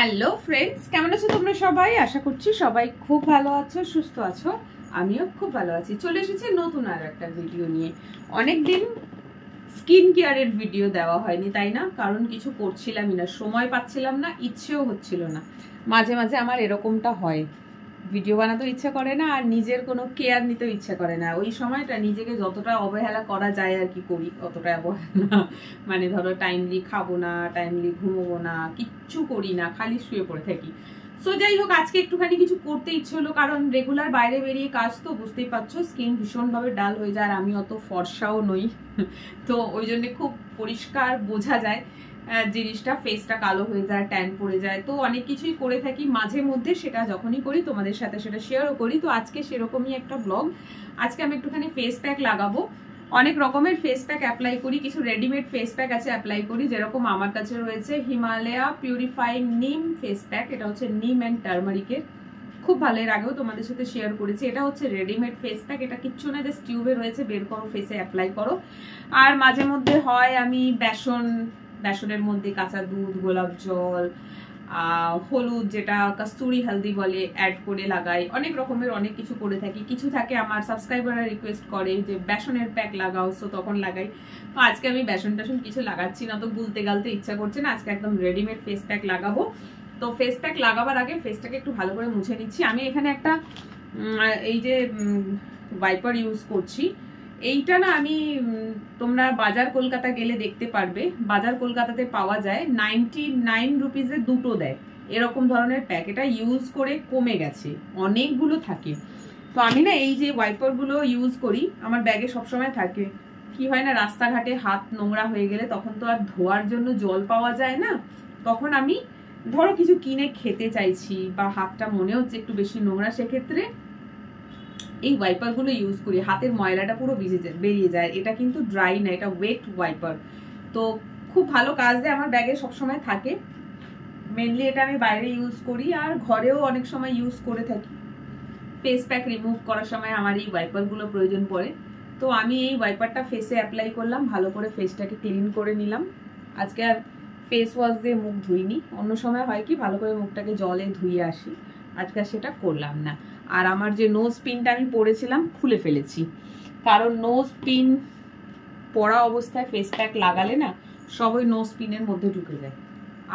Hello friends, কেমন আছো তোমরা সবাই? আশা করছি সবাই খুব ভালো আছো, সুস্থ আছো। আমিও খুব ভালো আছি। চলে এসেছি নতুন আর একটা ভিডিও নিয়ে। অনেকদিন স্কিন কেয়ারের ভিডিও দেওয়া হয়নি, তাই না? কারণ কিছু করছিলামই না, সময় পাচ্ছিলাম না, ইচ্ছেও হচ্ছিল না। মাঝে মাঝে আমার এরকমটা হয়, ভিডিও বানাতেও ইচ্ছা করে না আর নিজের কোনো কেয়ার নিতেও ইচ্ছা করে না। ওই সময়টা নিজেকে যতটা অবহেলা করা যায় আর কি করি, অতটা অবহেলা। মানে ধরো টাইমলি খাবো না, টাইমলি ঘুমোবো না, কিচ্ছু করি না, খালি শুয়ে পড়ে থাকি। সো যাই হোক, আজকে একটুখানি কিছু করতে ইচ্ছে হলো, কারণ রেগুলার বাইরে বেরিয়ে কাজ তো বুঝতেই পারছো, স্কিন ভীষণভাবে ডাল হয়ে যায়। আর আমি অত ফর্সাও নই, তো ওই জন্য খুব পরিষ্কার বোঝা যায় জিনিসটা, ফেসটা কালো হয়ে যায়, ট্যান পড়ে যায়। তো অনেক কিছুই করে থাকি মাঝে মধ্যে, সেটা যখনই করি তোমাদের সাথে সেটা শেয়ারও করি। তো আজকে সেরকমই একটা ব্লগ। আজকে আমি একটুখানি ফেস প্যাক লাগাবো। অনেক রকমের ফেস প্যাক অ্যাপ্লাই করি, কিছু রেডিমেড ফেস প্যাক আছে অ্যাপ্লাই করি। যেরকম আমার কাছে রয়েছে হিমালয়া পিউরিফাইং নিম ফেস প্যাক, এটা হচ্ছে নিম অ্যান্ড টার্মারিকের, খুব ভালো। এর আগেও তোমাদের সাথে শেয়ার করেছি। এটা হচ্ছে রেডিমেড ফেস প্যাক, এটা কিচ্ছু না, জাস্ট টিউবে রয়েছে, বের করো, ফেসে অ্যাপ্লাই করো। আর মাঝে মধ্যে হয় আমি বেসনের মধ্যে কাঁচা দুধ, গোলাপ জল, হলুদ, যেটা কস্তুরি হলদি বলে, অ্যাড করে লাগাই। অনেক রকমের অনেক কিছু করে থাকি। কিছু থাকে আমার সাবস্ক্রাইবাররা রিকোয়েস্ট করে যে বেসনের প্যাক লাগাও, সো তখন লাগাই। তো আজকে আমি বেসন টেসন কিছু লাগাচ্ছি না, তো গুলতে গালতে ইচ্ছা করছে না, আজকে একদম রেডিমেড ফেস প্যাক লাগাবো। তো ফেস প্যাক লাগাবার আগে ফেসটাকে একটু ভালো করে মুছে নিচ্ছি। আমি এখানে একটা এই যে ওয়াইপার ইউজ করছি। এইটা না আমি তোমরা বাজার কলকাতা গেলে দেখতে পারবে, বাজার কলকাতাতে পাওয়া যায়, 99 রুপিজে দুটো দেয় এরকম ধরনের প্যাক। এটা ইউজ করে কমে গেছে, অনেকগুলো থাকে। তো আমি না এই যে ওয়াইপারগুলো ইউজ করি, আমার ব্যাগে সবসময় থাকে। কি হয় না, রাস্তাঘাটে হাত নোংরা হয়ে গেলে তখন তো আর ধোয়ার জন্য জল পাওয়া যায় না, তখন আমি ধরো কিছু কিনে খেতে চাইছি বা হাতটা মনে হচ্ছে একটু বেশি নোংরা, সেক্ষেত্রে এই ওয়াইপারগুলো ইউজ করি। হাতের ময়লাটা পুরো বেরিয়ে যায়। এটা কিন্তু ড্রাই না, এটা ওয়েট ওয়াইপার। তো খুব ভালো কাজ দেয়, আমার ব্যাগে সবসময় থাকে। মেনলি এটা আমি বাইরে ইউজ করি আর ঘরেও অনেক সময় ইউজ করে থাকি। ফেস প্যাক রিমুভ করার সময় আমার এই ওয়াইপারগুলো প্রয়োজন পড়ে। তো আমি এই ওয়াইপারটা ফেসে অ্যাপ্লাই করলাম, ভালো করে ফেসটাকে ক্লিন করে নিলাম। আজকে আর ফেস ওয়াশ দিয়ে মুখ ধুইনি। অন্য সময় হয় কি ভালো করে মুখটাকে জলে ধুয়ে আসি, আজকে সেটা করলাম না। আর আমার যে নোজ পিনটা আমি পরেছিলাম খুলে ফেলেছি, কারণ নোজ পিন পরা অবস্থায় ফেস প্যাক লাগালে না সব ওই নোজ পিনের মধ্যে ঢুকে যায়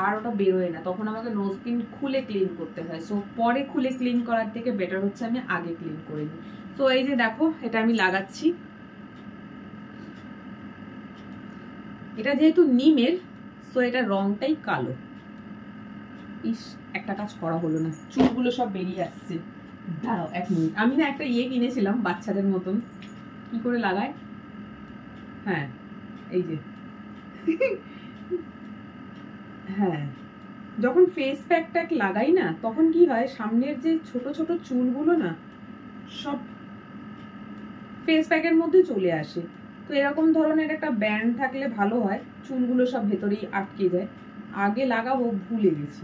আর ওটা বেরোয় না, তখন আমাকে নোজ পিন খুলে ক্লিন করতে হয়। সো পরে খুলে ক্লিন করার থেকে বেটার হচ্ছে আমি আগে ক্লিন করে নিই। তো এই যে দেখো, এটা আমি লাগাচ্ছি। এটা যেহেতু নিমের, সো এটা রংটাই কালো। ইস, একটা কাজ করা হলো না, চুলগুলো সব বেরিয়ে আসছে। দাঁড়াও 1 মিনিট, আমি না একটা কিনেছিলাম বাচ্চাদের মতন, কি করে লাগায়। হ্যাঁ এই যে হ্যাঁ, যখন ফেস প্যাক ট্যাক লাগাই না, তখন কি হয়, সামনের যে ছোট ছোট চুলগুলো না সব ফেস প্যাকের মধ্যে চলে আসে। তো এরকম ধরনের একটা ব্যান্ড থাকলে ভালো হয়, চুলগুলো সব ভেতরেই আটকে যায়। আগে লাগাবো, ভুলে গেছি।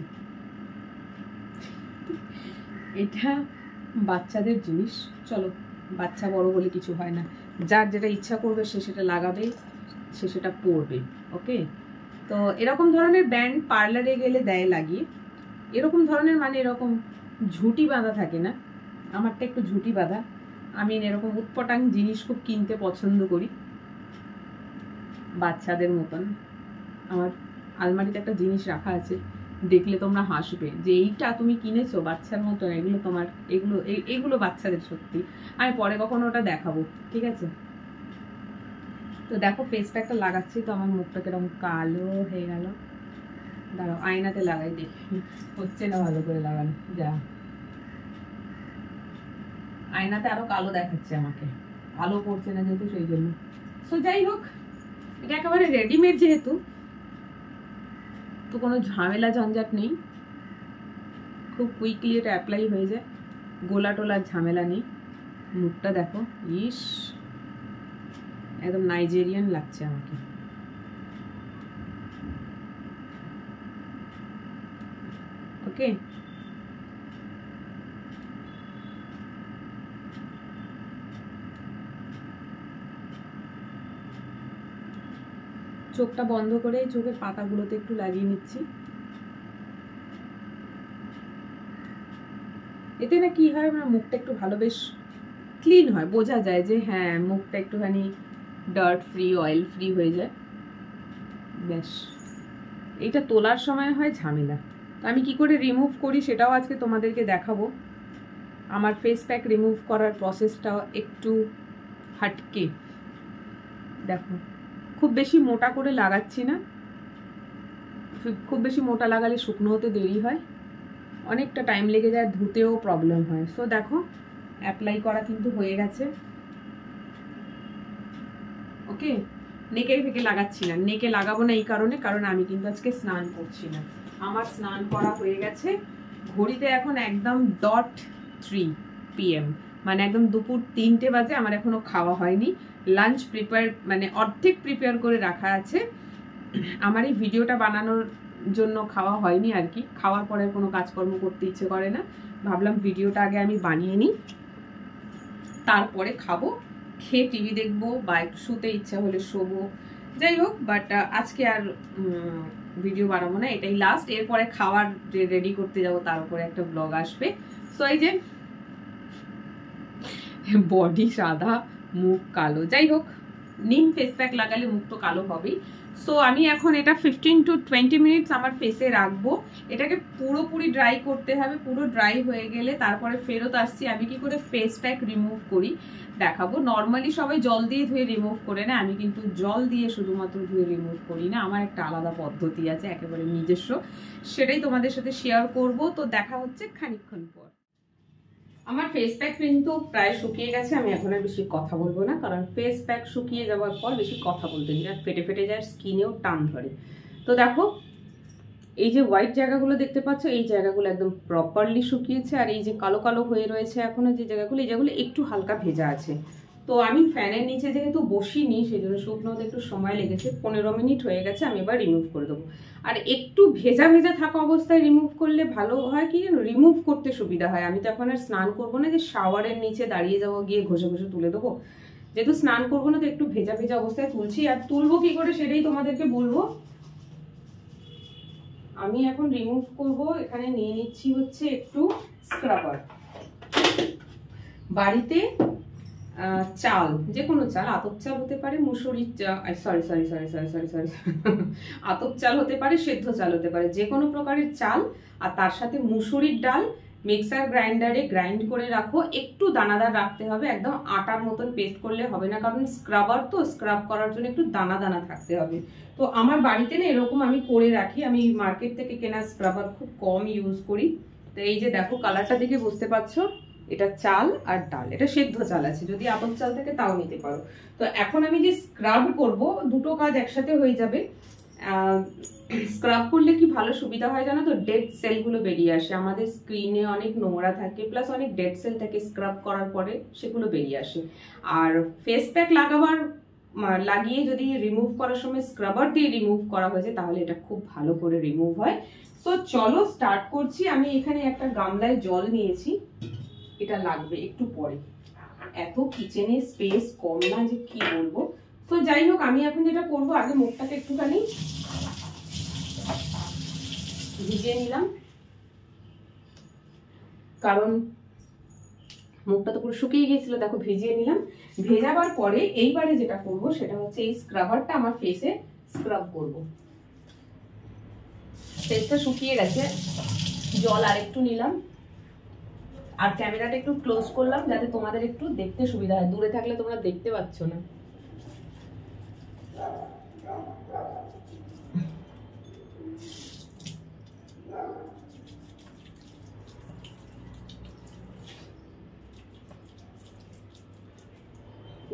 এটা বাচ্চাদের জিনিস, চলো, বাচ্চা বড় বলে কিছু হয় না, যার যেটা ইচ্ছা করবে সে সেটা লাগাবে, সে সেটা পরবে। ওকে, তো এরকম ধরনের ব্যান্ড পার্লারে গেলে দেয় লাগিয়ে, এরকম ধরনের, মানে এরকম ঝুঁটি বাঁধা থাকে না, আমারটা একটু ঝুঁটি বাঁধা। আমি এরকম উৎপটাং জিনিস খুব কিনতে পছন্দ করি, বাচ্চাদের মতন। আমার আলমারিতে একটা জিনিস রাখা আছে, দেখলে তোমরা হাসবে যে এইটা তুমি কিনেছো বাচ্চার মতন, এগুলো তোমার, এগুলো বাচ্চাদের। সত্যি আমি পরে কখনো ওটা দেখাবো, ঠিক আছে? তো দেখো ফেস প্যাকটা লাগাচ্ছি, তো আমার মুখটা কিরকম কালো হয়ে গেল। দাঁড়াও আয়নাতে লাগাই দেখি, হচ্ছে না ভালো করে লাগানো। যা, আয়নাতে আরো কালো দেখাচ্ছে আমাকে, আলো পড়ছে না যেহেতু, সেই জন্য। সো যাই হোক, এটা একেবারে রেডিমেড যেহেতু, তো কোনো ঝামেলা ঝঞ্ঝাট নেই, খুব কুইকলি এটা অ্যাপ্লাই হয়ে যায়, গোলা টোলার ঝামেলা নেই। মুখটা দেখো, ইস একদম নাইজেরিয়ান লাগছে আমাকে। ওকে, চোখটা বন্ধ করে চোখের পাতাগুলোতে একটু লাগিয়ে নিচ্ছি। এতে না কি হয়, আমার মুখটা একটু ভালো বেশ ক্লিন হয়, বোঝা যায় যে হ্যাঁ মুখটা একটুখানি ডার্ট ফ্রি, অয়েল ফ্রি হয়ে যায়। বেশ, এইটা তোলার সময় হয় ঝামেলা। তো আমি কি করে রিমুভ করি সেটাও আজকে তোমাদেরকে দেখাবো। আমার ফেস প্যাক রিমুভ করার প্রসেসটাও একটু হাটকে। দেখো, খুব বেশি মোটা করে লাগাচ্ছি না, খুব বেশি মোটা লাগালে শুকনো হতে দেরি হয়, অনেকটা টাইম লেগে যায়, ধুতেও প্রবলেম হয়। সো দেখো অ্যাপ্লাই করা কিন্তু হয়ে গেছে। ওকে, নেকে ফেকে লাগাচ্ছি না, নেকে লাগাবো না এই কারণে, কারণ আমি কিন্তু আজকে স্নান করছি না। আমার স্নান করা হয়ে গেছে, ঘড়িতে এখন একদম 3 PM, মানে একদম দুপুর 3টে বাজে। আমার এখনো খাওয়া হয়নি, লাঞ্চ প্রিপেয়ার মানে অর্ধেক প্রিপেয়ার করে রাখা আছে। আমার এই ভিডিওটা বানানোর জন্য খাওয়া হয়নি আর কি, খাওয়ার পরে কোনো কাজকর্ম করতে ইচ্ছে করে না, ভাবলাম ভিডিওটা আগে আমি বানিয়ে নিই, তারপরে খাবো, খেয়ে টিভি দেখবো বা একটু শুতে ইচ্ছা হলে শোবো, যাই হোক। বাট আজকে আর ভিডিও বানাবো না, এটাই লাস্ট। এরপরে খাওয়ার রেডি করতে যাবো, তার উপরে একটা ব্লগ আসবে। সো এই যে বডি সাদা, মুখ কালো, যাই হোক নিম ফেস প্যাক লাগালে মুখ তো কালো হবেই। সো আমি এখন এটা 15 to 20 মিনিটস আমার ফেসে রাখবো। এটাকে পুরোপুরি ড্রাই করতে হবে, পুরো ড্রাই হয়ে গেলে তারপরে ফেরত আসছি। আমি কি করে ফেস প্যাক রিমুভ করি দেখাবো। নর্মালি সবাই জল দিয়ে ধুয়ে রিমুভ করে না, আমি কিন্তু জল দিয়ে শুধুমাত্র ধুয়ে রিমুভ করি না, আমার একটা আলাদা পদ্ধতি আছে একেবারে নিজস্ব, সেটাই তোমাদের সাথে শেয়ার করব। তো দেখা হচ্ছে খানিকক্ষণ পর। আমার ফেস প্যাক কিন্তু প্রায় শুকিয়ে গেছে, আমি এখন আর বেশি কথা বলবো না, কারণ ফেস প্যাক শুকিয়ে যাওয়ার পর বেশি কথা বলতে গেলে ফেটে ফেটে যায়, স্কিনেও টান ধরে। তো দেখো এই যে হোয়াইট জায়গাগুলো দেখতে পাচ্ছ, এই জায়গাগুলো একদম প্রপারলি শুকিয়েছে, আর এই যে কালো কালো হয়ে রয়েছে এখনো যে জায়গাগুলো, এই জায়গাগুলো একটু হালকা ভেজা আছে। তো আমি ফ্যানের নিচে যেহেতু বসিনি, সেই জন্য শুকনো হতে একটু সময় লেগেছে, 15 মিনিট হয়ে গেছে, আমি এবার রিমুভ করে দেবো। আর একটু ভেজা ভেজা থাকা অবস্থায় রিমুভ করলে ভালো হয়, কি রিমুভ করতে সুবিধা হয়। আমি তো এখন আর স্নান করবো না যে শাওয়ারের নিচে দাঁড়িয়ে যাবো, গিয়ে ঘষে ঘষে তুলে দেবো, যেহেতু স্নান করবো না তো একটু ভেজা ভেজা অবস্থায় তুলছি। আর তুলবো কি করে সেটাই তোমাদেরকে বলবো। আমি এখন রিমুভ করব, এখানে নিয়ে নিচ্ছি হচ্ছে একটু স্ক্রাবার। বাড়িতে চাল, যে কোনো চাল, আতপ চাল হতে পারে, মুসুরির সরি আতপ চাল হতে পারে, সেদ্ধ চাল হতে পারে, যে কোনো প্রকারের চাল, আর তার সাথে মুসুরির ডাল মিক্সার গ্রাইন্ডারে গ্রাইন্ড করে রাখো। একটু দানাদার রাখতে হবে, একদম আটার মতন পেস্ট করলে হবে না, কারণ স্ক্রাবার তো, স্ক্রাব করার জন্য একটু দানা দানা থাকতে হবে। তো আমার বাড়িতে না এরকম আমি করে রাখি, আমি মার্কেট থেকে কেনা স্ক্রাবার খুব কম ইউজ করি। তো এই যে দেখো কালারটা দেখে বুঝতে পারছো, এটা চাল আর ডাল, এটা সেদ্ধ চাল আছে, যদি আতপ চাল থাকে তাও নিতে পারো। তো এখন আমি যে স্ক্রাব করব, দুটো কাজ একসাথে হয়ে যাবে। স্ক্রাব করলে কি ভালো সুবিধা হয় জানো তো, ডেড সেলগুলো বেরিয়ে আসে। আমাদের স্কিনে অনেক নোংরা থাকে, প্লাস অনেক ডেড সেল থাকে, স্ক্রাব করার পরে সেগুলো বেরিয়ে আসে। আর ফেস প্যাক লাগিয়ে যদি রিমুভ করার সময় স্ক্রাবার দিয়ে রিমুভ করা হয়েছে, তাহলে এটা খুব ভালো করে রিমুভ হয়। তো চলো স্টার্ট করছি। আমি এখানে একটা গামলায় জল নিয়েছি, এটা লাগবে একটু পরে, এত কিচেনে স্পেস কম না যে কি বলবো। তো যাই হোক, আমি এখন যেটা করবো, আগে মুখটাকে একটুখানি ভিজিয়ে নিলাম, কারণ মুখটা তো পুরো শুকিয়ে গিয়েছিল, দেখো ভিজিয়ে নিলাম। ভেজাবার পরে এইবারে যেটা করব সেটা হচ্ছে এই স্ক্রাবারটা আমার ফেসে স্ক্রাব করব। ফেসটা শুকিয়ে গেছে, জল আর একটু নিলাম, আর ক্যামেরাটা একটু ক্লোজ করলাম যাতে তোমাদের একটু দেখতে সুবিধা হয়, দূরে থাকলে তোমরা দেখতে পাচ্ছ না।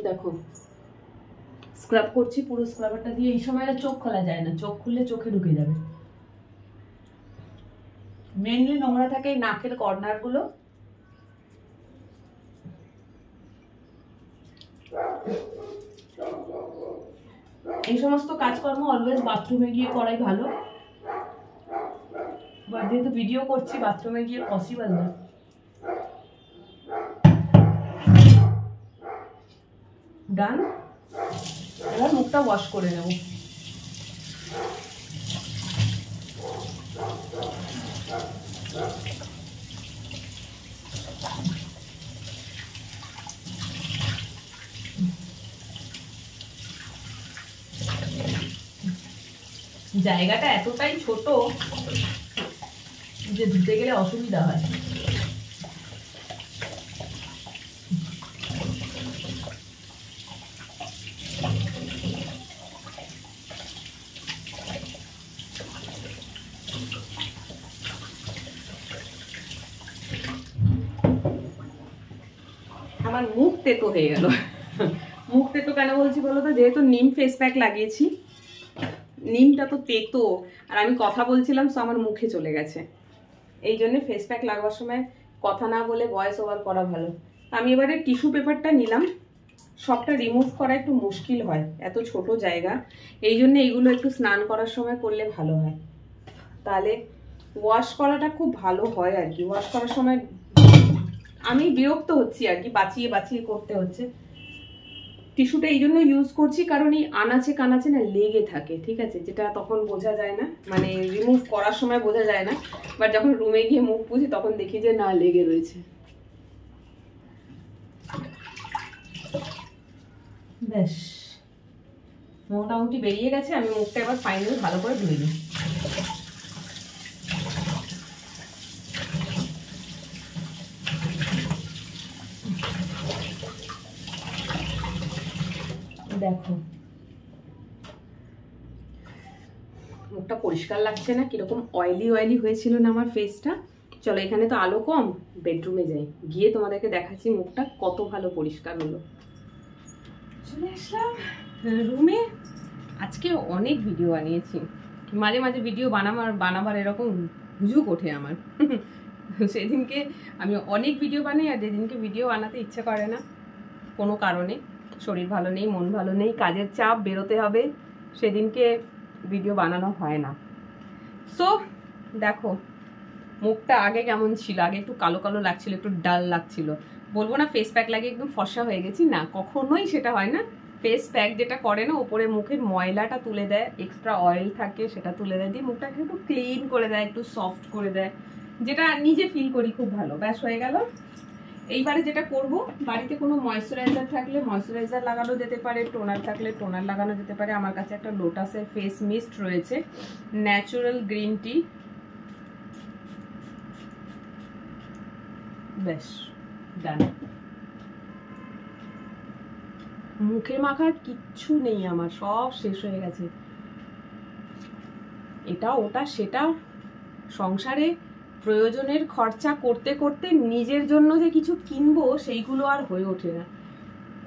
দেখো স্ক্রাব করছি পুরো স্ক্রাবারটা দিয়ে। এই সময় চোখ খোলা যায় না, চোখ খুললে চোখে ঢুকে যাবে। মেনলি নোংরা থাকে নাকের কর্নার গুলো, এই সমস্ত কাজকর্ম অলওয়েজ বাথরুমে গিয়ে করাই ভালো, বাট যেহেতু ভিডিও করছি বাথরুমে গিয়ে পসিবল না। ডান, এবার মুখটা ওয়াশ করে নেব। জায়গাটা এতটাই ছোট যে ধুতে গেলে অসুবিধা হয়। আমার মুখ তেতো হয়ে গেল। মুখ তেতো কেন বলছি বলো তো, যেহেতু নিম ফেস প্যাক লাগিয়েছি, নিমটা তো তেতো, আর আমি কথা বলছিলাম তো আমার মুখে চলে গেছে। এই জন্য ফেস প্যাক লাগাবার সময় কথা না বলে ভয়েস ওভার করা ভালো। আমি এবারে টিস্যু পেপারটা নিলাম, সবটা রিমুভ করা একটু মুশকিল হয়, এত ছোট জায়গা, এই জন্য এইগুলো একটু স্নান করার সময় করলে ভালো হয়, তাহলে ওয়াশ করাটা খুব ভালো হয় আর কি। ওয়াশ করার সময় আমি বিরক্ত হচ্ছি আর কি, বাঁচিয়ে বাঁচিয়ে করতে হচ্ছে। টিস্যুটা এই জন্য ইউজ করছি কারণ এই আনাচে কানাচে না লেগে থাকে, ঠিক আছে, যেটা তখন বোঝা যায় না, মানে রিমুভ করার সময় বোঝা যায় না, বাট যখন রুমে গিয়ে মুখ পুছি তখন দেখি যে না লেগে রয়েছে। ব্যাস মোটামুটি বেরিয়ে গেছে, আমি মুখটা এবার ফাইনাল ভালো করে ধুয়ে নিই। দেখো মুখটা পরিষ্কার লাগছে না, কিরকম অয়েলি অয়েলি হয়েছিল না আমার ফেসটা। চলো এখানে তো আলো কম, বেডরুমে যাই, গিয়ে তোমাদেরকে দেখাচ্ছি মুখটা কত ভালো পরিষ্কার হলো। চলে আসলাম রুমে। আজকে অনেক ভিডিও বানিয়েছি, মাঝে মাঝে ভিডিও বানাবার এরকম হুজুক ওঠে আমার। সেদিনকে আমি অনেক ভিডিও বানাই, আর যেদিনকে ভিডিও বানাতে ইচ্ছে করে না কোনো কারণে, শরীর ভালো নেই, মন ভালো নেই, কাজের চাপ, বেরোতে হবে, সেদিনকে ভিডিও বানানো হয় না। সো দেখো মুখটা আগে কেমন ছিল, আগে একটু কালো কালো লাগছিল, একটু ডাল লাগছিল। বলবো না ফেস প্যাক লাগিয়ে একদম ফর্সা হয়ে গেছি, না, কখনোই সেটা হয় না। ফেস প্যাক যেটা করে না, ওপরে মুখের ময়লাটা তুলে দেয়, এক্সট্রা অয়েল থাকে সেটা তুলে দেয়, দিয়ে মুখটাকে একটু ক্লিন করে দেয়, একটু সফট করে দেয়, যেটা নিজে ফিল করি খুব ভালো। ব্যাস হয়ে গেল। এইবারে যেটা করব, বাড়িতে কোনো ময়শ্চারাইজার থাকলে ময়শ্চারাইজার লাগানো যেতে পারে, টোনার থাকলে টোনার লাগানো যেতে পারে। আমার কাছে একটা লোটাসের ফেস মিস্ট রয়েছে, ন্যাচারাল গ্রিন টি। ব্যাস ডান। মুখে মাখার কিচ্ছু নেই আমার, সব শেষ হয়ে গেছে। এটা ওটা সেটা সংসারে প্রয়োজনের খরচা করতে করতে নিজের জন্য যে কিছু কিনবো সেইগুলো আর হয়ে ওঠে না,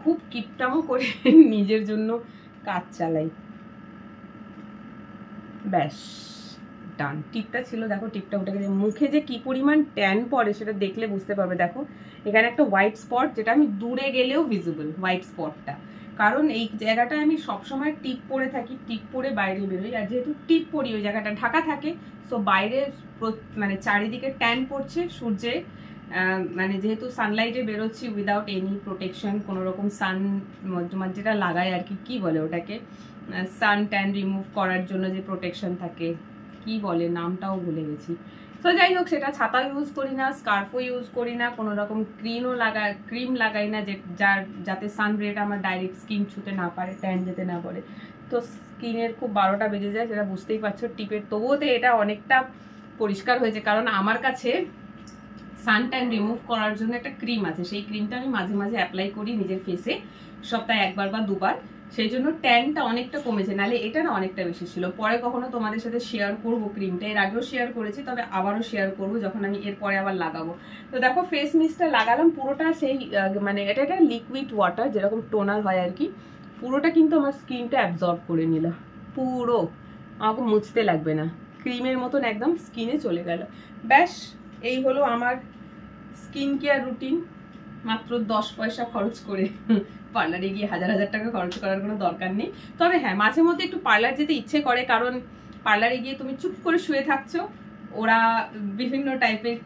খুব কিপটামো করে নিজের জন্য কাজ চালাই। ব্যাস ডান। টিপটা ছিল, দেখো টিপটা উঠে গেছে। মুখে যে কি পরিমাণ ট্যান পড়ে সেটা দেখলে বুঝতে পারবে। দেখো এখানে একটা হোয়াইট স্পট, যেটা আমি দূরে গেলেও ভিজিবল হোয়াইট স্পটটা, কারণ এই জায়গাটা আমি সবসময় টিপ পরে থাকি, টিপ পরে বাইরে বেরোই, আর যেহেতু টিপ পরি ওই জায়গাটা ঢাকা থাকে, সো বাইরে মানে চারিদিকে ট্যান পড়ছে সূর্যে, মানে যেহেতু সানলাইটে বেরোচ্ছি উইদাউট এনি প্রোটেকশন, কোনো রকম সান যেটা লাগায় আর কি, কি বলে ওটাকে, সান ট্যান রিমুভ করার জন্য যে প্রোটেকশন থাকে, কি বলে নামটাও ভুলে গেছি। তো যাই হোক, সেটা ছাতা ইউজ করি না, স্কার্ফও ইউজ করি না, কোনো রকম ক্রিম লাগাই না, যাতে সান রেটা আমার ডাইরেক্ট স্কিন ছুতে না পারে, ট্যান যেতে না পারে। তো স্কিনের খুব 12টা বেজে যায়, সেটা বুঝতেই পারছো টিপের। তবুও তো এটা অনেকটা পরিষ্কার হয়েছে, কারণ আমার কাছে সান ট্যান রিমুভ করার জন্য একটা ক্রিম আছে, সেই ক্রিমটা আমি মাঝে মাঝে অ্যাপ্লাই করি নিজের ফেসে, সপ্তাহে একবার বা দুবার, সেই জন্য ট্যানটা অনেকটা কমেছে, নাহলে এটা না অনেকটা বেশি ছিল। পরে কখনো তোমাদের সাথে শেয়ার করবো ক্রিমটা, এর আগেও শেয়ার করেছি, তবে আবারও শেয়ার করবো যখন আমি এরপরে আবার লাগাবো। তো দেখো ফেস মিস্টটা লাগালাম পুরোটা, সেই মানে এটা একটা লিকুইড ওয়াটার, যেরকম টোনার হয় আর কি, পুরোটা কিন্তু আমার স্কিনটা অ্যাবজর্ব করে নিল পুরো, আমাকে মুছতে লাগবে না, ক্রিমের মতন একদম স্কিনে চলে গেল। ব্যাস এই হলো আমার স্কিন কেয়ার রুটিন, মাত্র 10 পয়সা খরচ করে। পার্লারে গিয়ে হাজার হাজার টাকা খরচ করার কোনো দরকার নেই। তবে হ্যাঁ, মাঝে মধ্যে একটু পার্লার যেতে ইচ্ছে করে, কারণ পার্লারে গিয়ে তুমি চুপ করে শুয়ে থাকছো, ওরা বিভিন্ন টাইপের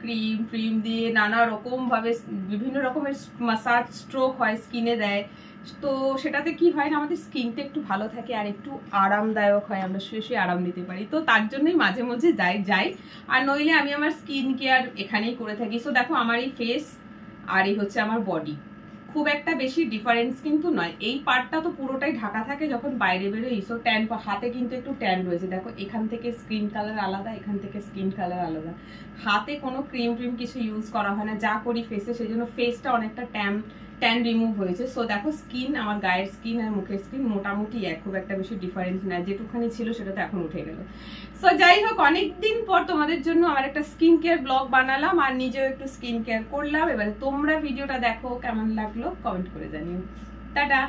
ক্রিম দিয়ে নানা রকম ভাবে বিভিন্ন রকমের মাসাজ স্ট্রোক হয় স্কিনে দেয়, তো সেটাতে কি হয় না, আমাদের স্কিনটা একটু ভালো থাকে আর একটু আরামদায়ক হয়, আমরা শুয়ে শুয়ে আরাম দিতে পারি। তো তার জন্যই মাঝে মাঝে যাই, আর নইলে আমি আমার স্কিন কেয়ার এখানেই করে থাকি। সো দেখো আমার এই ফেস আর এই হচ্ছে আমার বডি, খুব একটা বেশি ডিফারেন্স কিন্তু নয়। এই পার্টটা তো পুরোটাই ঢাকা থাকে যখন বাইরে বেরোই, সো ট্যান হাতে কিন্তু একটু ট্যান রয়েছে। দেখো এখান থেকে স্কিন কালার আলাদা, এখান থেকে স্কিন কালার আলাদা। হাতে কোনো ক্রিম ট্রিম কিছু ইউজ করা হয় না, যা করি ফেসে, সেই জন্য ফেসটা অনেকটা ট্যান রিমুভ হয়েছে। সো দেখো স্কিন, আমার গায়ের স্কিন আর মুখের স্কিন মোটামুটি এক, খুব একটা বেশি ডিফারেন্স না, যেটুখানি ছিল সেটা তো এখন উঠে গেল। সো যাই হোক, অনেকদিন পর তোমাদের জন্য আমার একটা স্কিন কেয়ার ব্লগ বানালাম আর নিজেও একটু স্কিন কেয়ার করলাম। এবারে তোমরা ভিডিওটা দেখো, কেমন লাগলো কমেন্ট করে জানিও। টাটা।